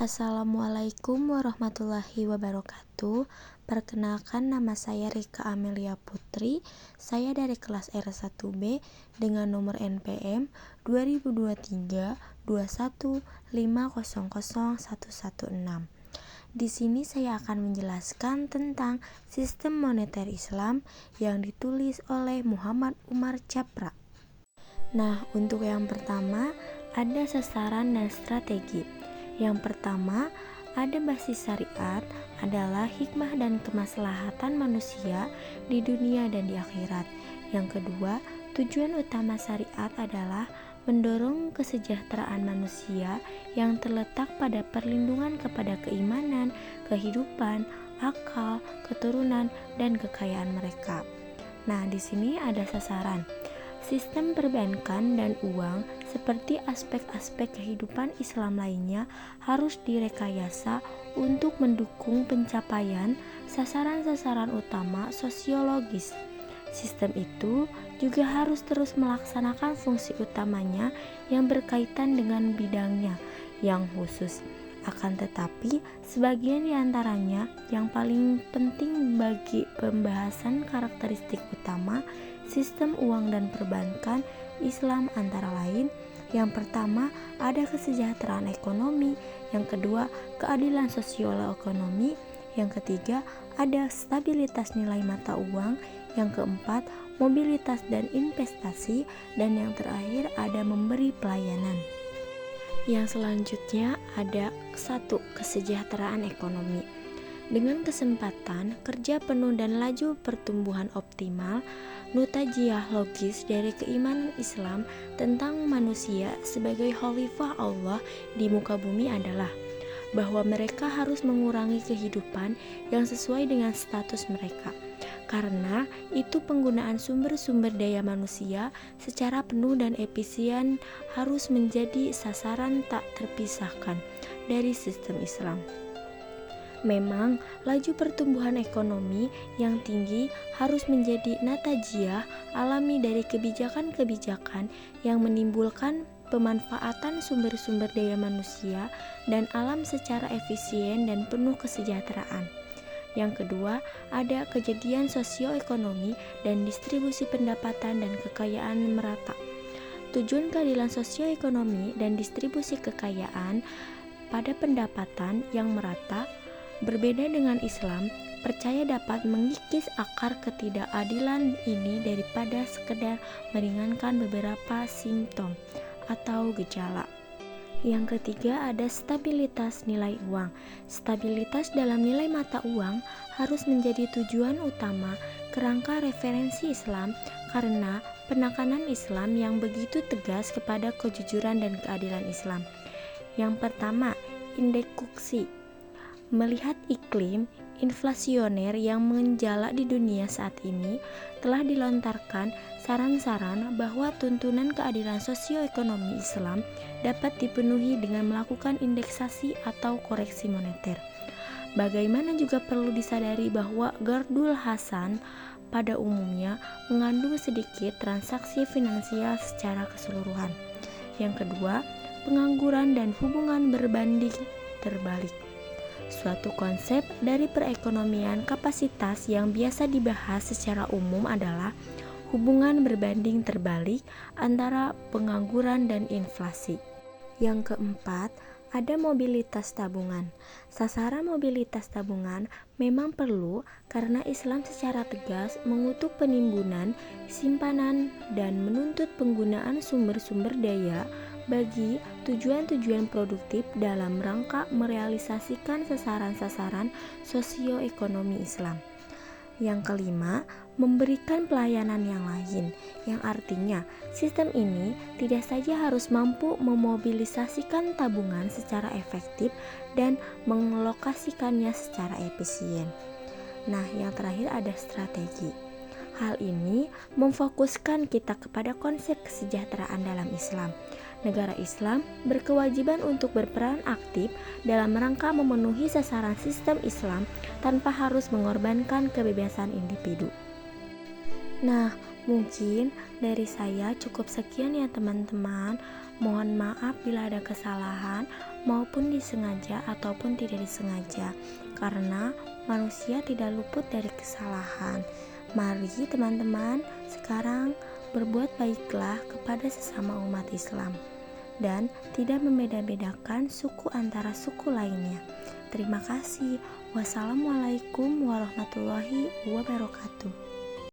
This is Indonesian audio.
Assalamualaikum warahmatullahi wabarakatuh. Perkenalkan, nama saya Rika Amelia Putri. Saya dari kelas R1B dengan nomor NPM 2023-215000116. Di sini saya akan menjelaskan tentang sistem moneter Islam yang ditulis oleh Muhammad Umar Chapra. Nah, untuk yang pertama ada sasaran dan strategi. Yang pertama, ada basis syariat adalah hikmah dan kemaslahatan manusia di dunia dan di akhirat. Yang kedua, tujuan utama syariat adalah mendorong kesejahteraan manusia yang terletak pada perlindungan kepada keimanan, kehidupan, akal, keturunan, dan kekayaan mereka. Nah, di sini ada sasaran. Sistem perbankan dan uang seperti aspek-aspek kehidupan Islam lainnya harus direkayasa untuk mendukung pencapaian sasaran-sasaran utama sosiologis. Sistem itu juga harus terus melaksanakan fungsi utamanya yang berkaitan dengan bidangnya yang khusus. Akan tetapi, sebagian di antaranya yang paling penting bagi pembahasan karakteristik utama sistem uang dan perbankan Islam antara lain, yang pertama ada kesejahteraan ekonomi, yang kedua keadilan sosial-ekonomi, yang ketiga ada stabilitas nilai mata uang, yang keempat mobilitas dan investasi, dan yang terakhir ada memberi pelayanan. Yang selanjutnya ada 1. Kesejahteraan ekonomi. Dengan kesempatan kerja penuh dan laju pertumbuhan optimal, nutajiah logis dari keimanan Islam tentang manusia sebagai khalifah Allah di muka bumi adalah bahwa mereka harus mengurangi kehidupan yang sesuai dengan status mereka. Karena itu penggunaan sumber-sumber daya manusia secara penuh dan efisien harus menjadi sasaran tak terpisahkan dari sistem Islam. Memang, laju pertumbuhan ekonomi yang tinggi harus menjadi natajiah alami dari kebijakan-kebijakan yang menimbulkan pemanfaatan sumber-sumber daya manusia dan alam secara efisien dan penuh kesejahteraan. Yang kedua, ada kejadian sosioekonomi dan distribusi pendapatan dan kekayaan merata. Tujuan keadilan sosioekonomi dan distribusi kekayaan pada pendapatan yang merata berbeda dengan Islam, percaya dapat mengikis akar ketidakadilan ini daripada sekedar meringankan beberapa simptom atau gejala. Yang ketiga ada stabilitas nilai uang. Stabilitas dalam nilai mata uang harus menjadi tujuan utama kerangka referensi Islam karena penekanan Islam yang begitu tegas kepada kejujuran dan keadilan Islam. Yang pertama, indekuksi. Melihat iklim inflasioner yang menjala di dunia saat ini, telah dilontarkan saran-saran bahwa tuntunan keadilan sosioekonomi Islam dapat dipenuhi dengan melakukan indeksasi atau koreksi moneter. Bagaimana juga perlu disadari bahwa Gardul Hasan pada umumnya mengandung sedikit transaksi finansial secara keseluruhan. Yang kedua, pengangguran dan hubungan berbanding terbalik. Suatu konsep dari perekonomian kapasitas yang biasa dibahas secara umum adalah hubungan berbanding terbalik antara pengangguran dan inflasi. Yang keempat, ada mobilitas tabungan. Sasaran mobilitas tabungan memang perlu karena Islam secara tegas mengutuk penimbunan, simpanan, dan menuntut penggunaan sumber-sumber daya bagi tujuan-tujuan produktif dalam rangka merealisasikan sasaran-sasaran sosioekonomi Islam. Yang kelima, memberikan pelayanan yang lain, yang artinya sistem ini tidak saja harus mampu memobilisasikan tabungan secara efektif dan mengalokasikannya secara efisien. Nah, yang terakhir ada strategi. Hal ini memfokuskan kita kepada konsep kesejahteraan dalam Islam. Negara Islam berkewajiban untuk berperan aktif dalam rangka memenuhi sasaran sistem Islam tanpa harus mengorbankan kebebasan individu. Nah, mungkin dari saya cukup sekian ya teman-teman. Mohon maaf bila ada kesalahan. maupun disengaja ataupun tidak disengaja, karena manusia tidak luput dari kesalahan. Mari teman-teman sekarang berbuat baiklah kepada sesama umat Islam dan tidak membeda-bedakan suku antara suku lainnya. Terima kasih. Wassalamualaikum warahmatullahi wabarakatuh.